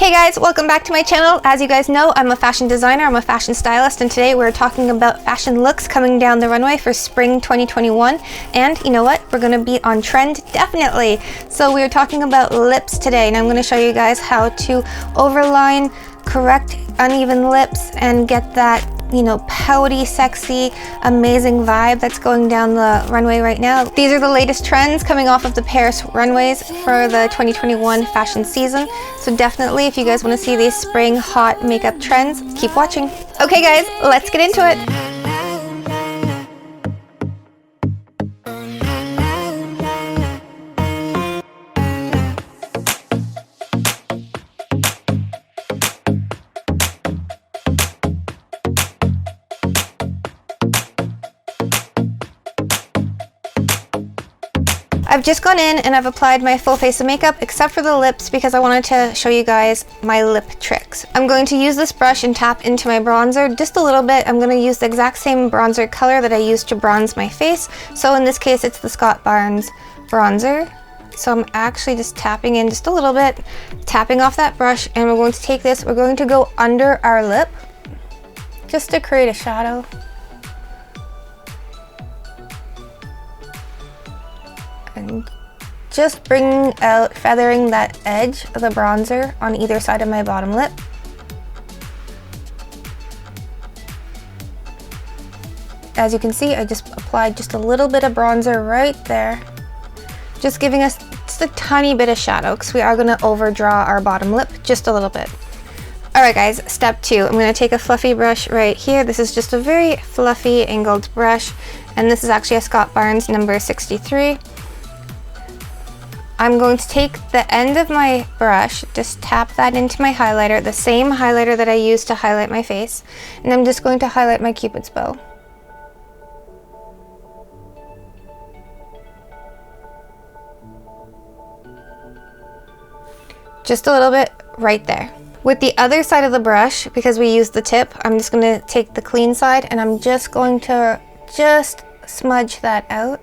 Hey guys, welcome back to my channel. As you guys know, I'm a fashion designer, I'm a fashion stylist, and today we're talking about fashion looks coming down the runway for spring 2021. And you know what? We're gonna be on trend, definitely. So we're talking about lips today, and I'm gonna show you guys how to overline, correct uneven lips, and get that, you know, pouty, sexy, amazing vibe that's going down the runway right now. These are the latest trends coming off of the Paris runways for the 2021 fashion season. So definitely, if you guys want to see these spring hot makeup trends, keep watching. Okay guys, let's get into it. I've just gone in and I've applied my full face of makeup except for the lips because I wanted to show you guys my lip tricks. I'm going to use this brush and tap into my bronzer just a little bit. I'm going to use the exact same bronzer color that I used to bronze my face. So in this case, it's the Scott Barnes bronzer. So I'm actually just tapping in just a little bit, tapping off that brush, and we're going to take this, we're going to go under our lip just to create a shadow. And just bringing out, feathering that edge of the bronzer on either side of my bottom lip. As you can see, I just applied just a little bit of bronzer right there, just giving us just a tiny bit of shadow because we are going to overdraw our bottom lip just a little bit. Alright guys, step 2. I'm going to take a fluffy brush right here. This is just a very fluffy angled brush, and this is actually a Scott Barnes number 63. I'm going to take the end of my brush, just tap that into my highlighter, the same highlighter that I used to highlight my face, and I'm just going to highlight my Cupid's bow. Just a little bit right there. With the other side of the brush, because we used the tip, I'm just going to take the clean side and I'm just going to just smudge that out.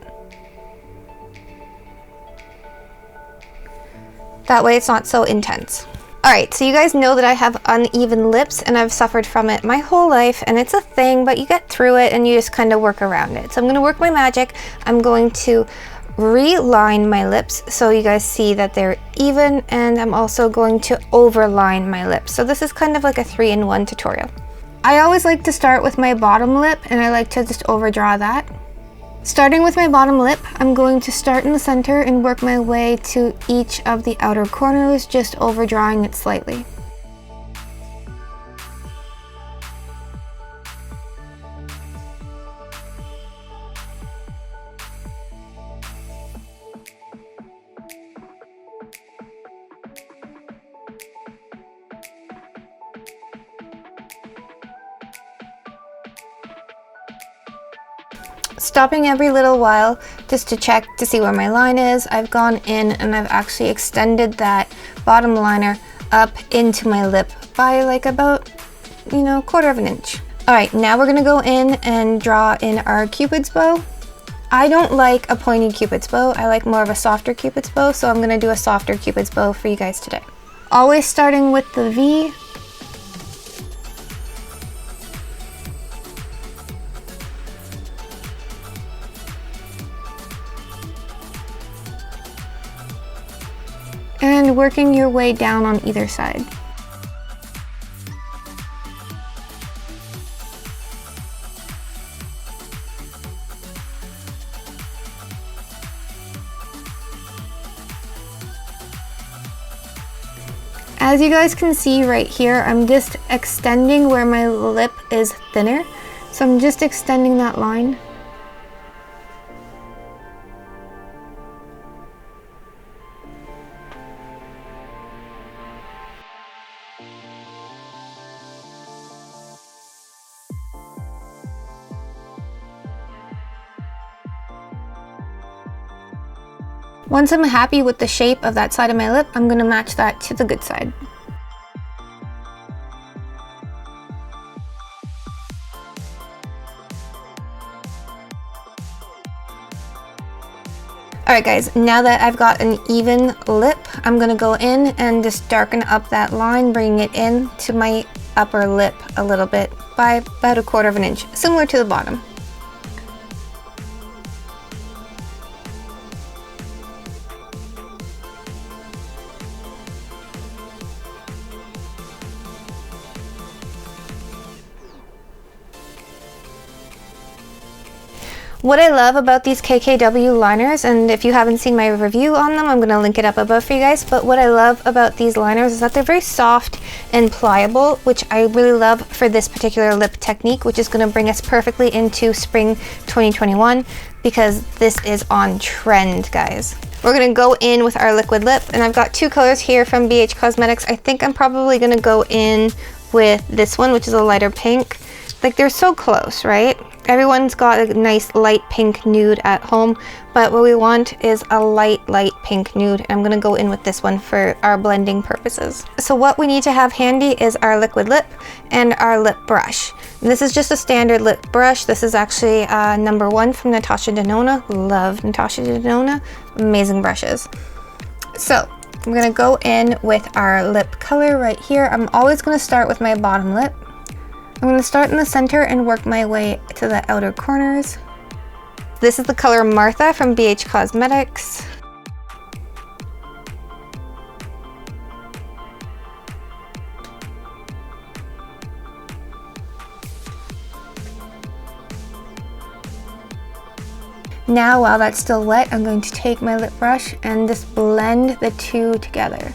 That way it's not so intense. Alright, so you guys know that I have uneven lips and I've suffered from it my whole life, and it's a thing, but you get through it and you just kind of work around it. So I'm going to work my magic. I'm going to reline my lips so you guys see that they're even, and I'm also going to overline my lips. So this is kind of like a 3-in-1 tutorial. I always like to start with my bottom lip and I like to just overdraw that. Starting with my bottom lip, I'm going to start in the center and work my way to each of the outer corners, just overdrawing it slightly. Stopping every little while just to check to see where my line is. I've gone in and I've actually extended that bottom liner up into my lip by like about, you know, 1/4 of an inch. Alright, now we're gonna go in and draw in our Cupid's bow. I don't like a pointy Cupid's bow, I like more of a softer Cupid's bow, so I'm gonna do a softer Cupid's bow for you guys today. Always starting with the V. And working your way down on either side. As you guys can see right here, I'm just extending where my lip is thinner. So I'm just extending that line. Once I'm happy with the shape of that side of my lip, I'm going to match that to the good side. Alright guys, now that I've got an even lip, I'm going to go in and just darken up that line, bringing it in to my upper lip a little bit by about 1/4 of an inch, similar to the bottom. What I love about these KKW liners, and if you haven't seen my review on them, I'm going to link it up above for you guys, but what I love about these liners is that they're very soft and pliable, which I really love for this particular lip technique, which is going to bring us perfectly into spring 2021, because this is on trend, guys. We're going to go in with our liquid lip, and I've got 2 colors here from BH Cosmetics. I think I'm probably going to go in with this one, which is a lighter pink. Like, they're so close, right? Everyone's got a nice light pink nude at home, but what we want is a light pink nude. I'm gonna go in with this one for our blending purposes. So what we need to have handy is our liquid lip and our lip brush. And this is just a standard lip brush. This is actually number 1 from Natasha Denona. Love Natasha Denona. Amazing brushes. So I'm gonna go in with our lip color right here. I'm always gonna start with my bottom lip. I'm going to start in the center and work my way to the outer corners. This is the color Martha from BH Cosmetics. Now, while that's still wet, I'm going to take my lip brush and just blend the two together.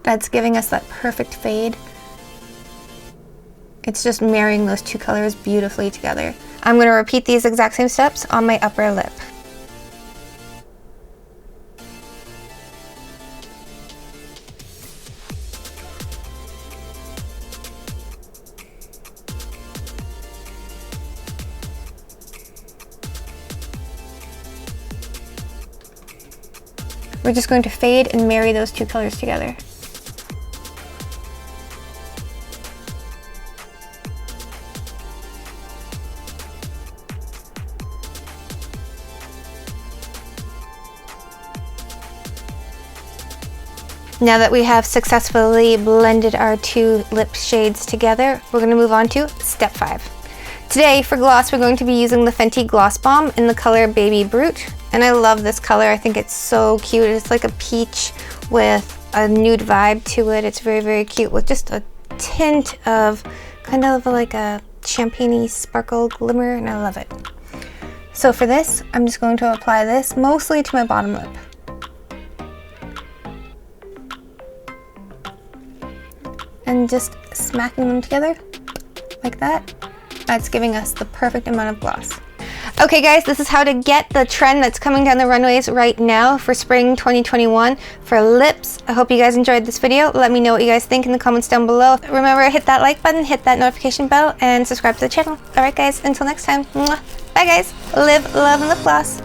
That's giving us that perfect fade. It's just marrying those 2 colors beautifully together. I'm going to repeat these exact same steps on my upper lip. We're just going to fade and marry those 2 colors together. Now that we have successfully blended our 2 lip shades together, we're going to move on to step 5. Today for gloss, we're going to be using the Fenty Gloss Bomb in the color Baby Brute. And I love this color. I think it's so cute. It's like a peach with a nude vibe to it. It's very, very cute with just a tint of kind of like a champagne-y sparkle glimmer, and I love it. So for this, I'm just going to apply this mostly to my bottom lip. And just smacking them together like that. That's giving us the perfect amount of gloss. Okay guys, this is how to get the trend that's coming down the runways right now for spring 2021 for lips. I hope you guys enjoyed this video. Let me know what you guys think in the comments down below. Remember, hit that like button, hit that notification bell, and subscribe to the channel. Alright guys, until next time. Mwah. Bye guys. Live, love, and lip gloss.